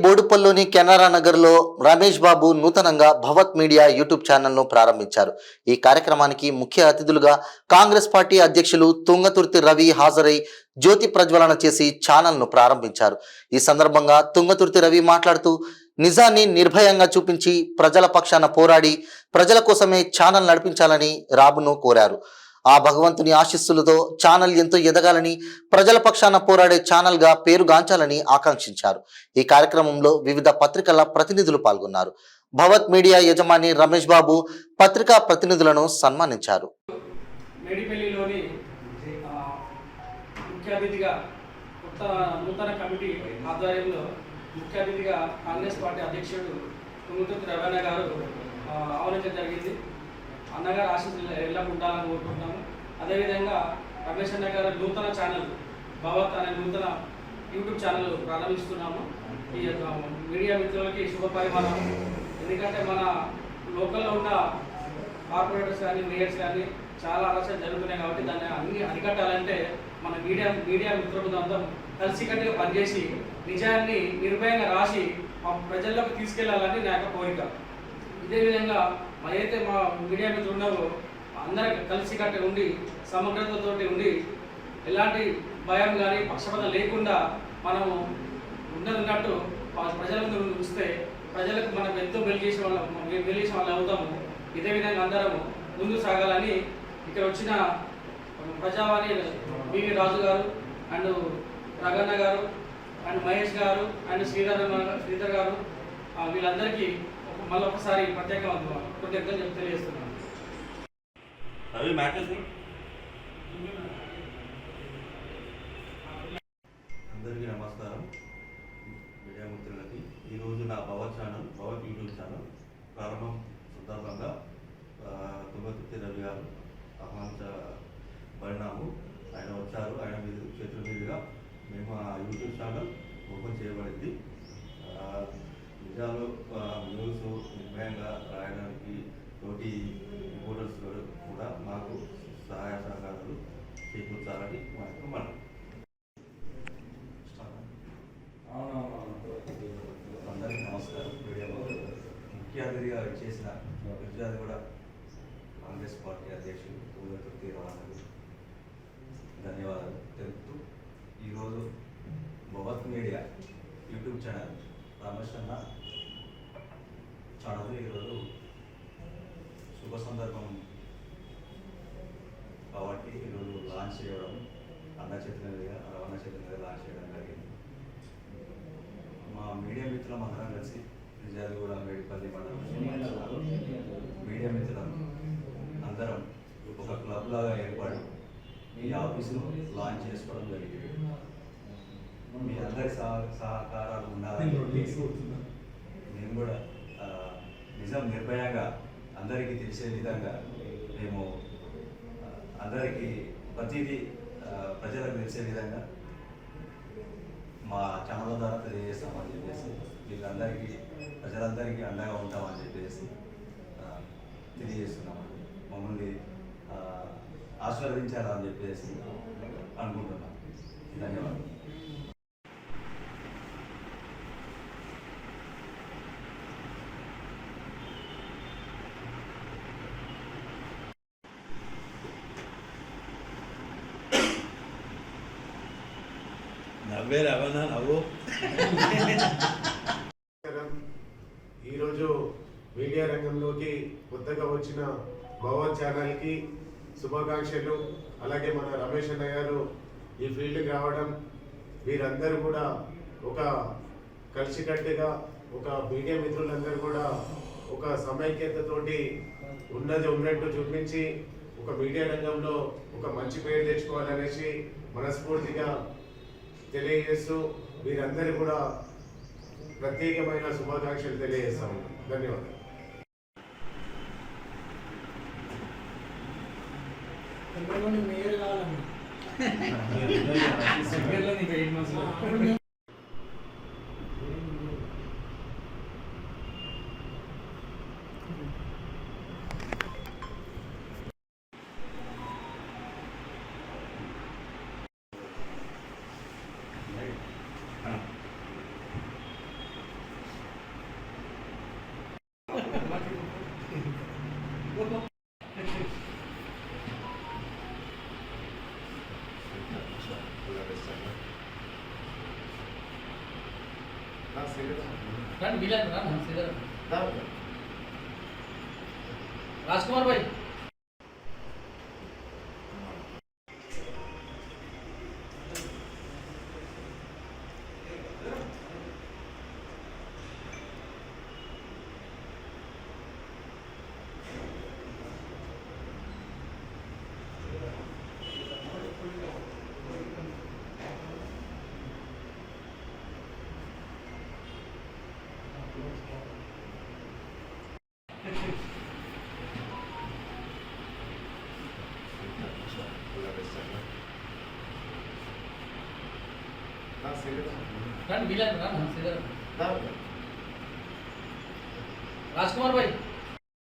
బోడుపల్లిలోని కెనరా నగర్లో రమేష్ బాబు నూతనంగా భవత్ media YouTube ఛానల్ను ప్రారంభించారు. ఈ కార్యక్రమానికి ముఖ్య అతిథులుగా కాంగ్రెస్ పార్టీ అధ్యక్షులు తుంగతుర్తి రవి హాజరై జ్యోతి ప్రజ్వలన చేసి ఛానల్ను ప్రారంభించారు. ఈ సందర్భంగా తుంగతుర్తి రవి మాట్లాడుతూ నిజాన్ని నిర్భయంగా చూపించి ప్రజల పక్షాన పోరాడి ప్రజల కోసమే ఛానల్ నడిపించాలని రాబును కోరారు. ఆ భగవంతుని ఆశీస్సులతో ఛానల్ ఎంతో ఎదగాలని, ప్రజల పక్షాన పోరాడే ఛానల్గా పేరుగాంచాలని ఆకాంక్షించారు. ఈ కార్యక్రమంలో వివిధ పత్రికల ప్రతినిధులు పాల్గొన్నారు. భవత్ మీడియా యజమాని రమేష్ బాబు పత్రికా ప్రతినిధులను సన్మానించారు. మేడిపల్లిలోని ముఖ్య అతిథిగా నూతన కమిటీ ఆధ్వర్యంలో ముఖ్య అతిథిగా కాంగ్రెస్ పార్టీ అధ్యక్షుడు తుంగతుర్తి రవి గారు ఆహ్వానించడం జరిగింది. అన్నగారు ఆశీస్సులు ఎల్లప్పుడూ ఉండాలని కోరుకుంటున్నాము. అదేవిధంగా రమేష్ అన్న గారు నూతన ఛానల్ భవత్ అనే నూతన యూట్యూబ్ ఛానల్ ప్రారంభిస్తున్నాము. ఈ మీడియా మిత్రులకి శుభ పరిమాణం. ఎందుకంటే మన లోకల్లో ఉన్న కార్పొరేటర్స్ కానీ మేయర్స్ కానీ చాలా అలసలు జరుగుతున్నాయి కాబట్టి దాన్ని అన్ని అరికట్టాలంటే మన మీడియా మిత్రులందరం కలిసికట్టుగా పనిచేసి నిజాన్ని నిర్భయంగా రాసి ప్రజల్లోకి తీసుకెళ్లాలని నా యొక్క కోరిక. ఇదే విధంగా ఏదైతే మా మీడియా మిత్రులు ఉన్నారో అందరూ కలిసికట్టుగా ఉండి సమగ్రతతో ఉండి ఎలాంటి భయం కానీ పక్షపాతం లేకుండా మనము ఉన్నట్టు ప్రజల ముందు ఉంచితే ప్రజలకు మనం ఎంతో వెలిగేసిన వాళ్ళు అవుతాము. ఇదే విధంగా అందరము ముందు సాగాలని ఇక్కడ వచ్చిన ప్రజావాణి బివి రాజు గారు అండ్ రగన్న గారు అండ్ మహేష్ గారు అండ్ శ్రీధర్ గారు వీళ్ళందరికీ మళ్ళీ ఒకసారి ప్రత్యేకంగా కృతజ్ఞతలు తెలియజేస్తున్నాను. అందరికీ నమస్కారం. మీడియా మిత్రులకి ఈరోజు నా భవత్ యూట్యూబ్ ఛానల్ ప్రారంభం సందర్భంగా తుంగతుర్తి రవి గారు ఆహ్వానించబడినాము. ఆయన వచ్చారు. ఆయన చేతుల మీదుగా మేము ఆ యూట్యూబ్ ఛానల్ ఓపెన్ చేయబడింది. నిజాలు న్యూస్ నిర్భయంగా రాయడానికి తోటి రిపోర్టర్స్ కూడా మాకు సహాయ సహకారాలు చేకూర్చాలని మా యొక్క మనం అందరికీ నమస్కారం. వీడియోలో ముఖ్య అతిథిగా చేసిన విద్యార్థి కూడా కాంగ్రెస్ పార్టీ అధ్యక్షులు తుంగతుర్తి రవి ధన్యవాదాలు తెలుపుతూ ఈరోజు భవత్ మీడియా యూట్యూబ్ ఛానల్ రమేష్ అన్న ఛానల్ ఈరోజు శుభ సందర్భం కాబట్టి ఈరోజు లాంచ్ చేయడం అన్న చేతులగా రవాణా చేతులగా లాంచ్ చేయడం జరిగింది. మా మీడియా మిత్రులం అందరం కలిసి నిజాలుగూడ మేడిపల్లి మండలం మీడియా మిత్రులం అందరం ఒక క్లబ్ లాగా ఏర్పడి ఈ ఆఫీసును లాంచ్ చేసుకోవడం జరిగింది. మీ అందరి సహకారాలు ఉండాలని మేము కూడా నిజం నిర్భయంగా అందరికీ తెలిసే విధంగా మేము అందరికీ ప్రతిదీ ప్రజలకు తెలిసే విధంగా మా ఛానల్ ద్వారా తెలియజేస్తామని చెప్పేసి వీళ్ళందరికీ ప్రజలందరికీ అండగా ఉంటామని చెప్పేసి తెలియజేస్తున్నామండి. మమ్మల్ని ఆశీర్వదించాలని చెప్పేసి అనుకుంటున్నాం. ధన్యవాదాలు. నవ్వే రవాణా నవ్వు. ఈరోజు మీడియా రంగంలోకి కొత్తగా వచ్చిన భవత్ ఛానల్కి శుభాకాంక్షలు. అలాగే మన రమేష్ అన్న గారు ఈ ఫీల్డ్కి రావడం, వీరందరూ కూడా ఒక కలిసికట్టుగా ఒక మీడియా మిత్రులందరూ కూడా ఒక సమైక్యతతోటి ఉన్నది ఉన్నట్టు చూపించి ఒక మీడియా రంగంలో ఒక మంచి పేరు తెచ్చుకోవాలనేసి మనస్ఫూర్తిగా తెలియజేస్తూ వీరందరూ కూడా ప్రత్యేకమైన శుభాకాంక్షలు తెలియజేస్తాము. ధన్యవాదాలు. మేయర్ కావాలండి. రాజ్ కుమార్ భాయ్ రండి వీళ్ళండి రాజ్ కుమార్ భాయ్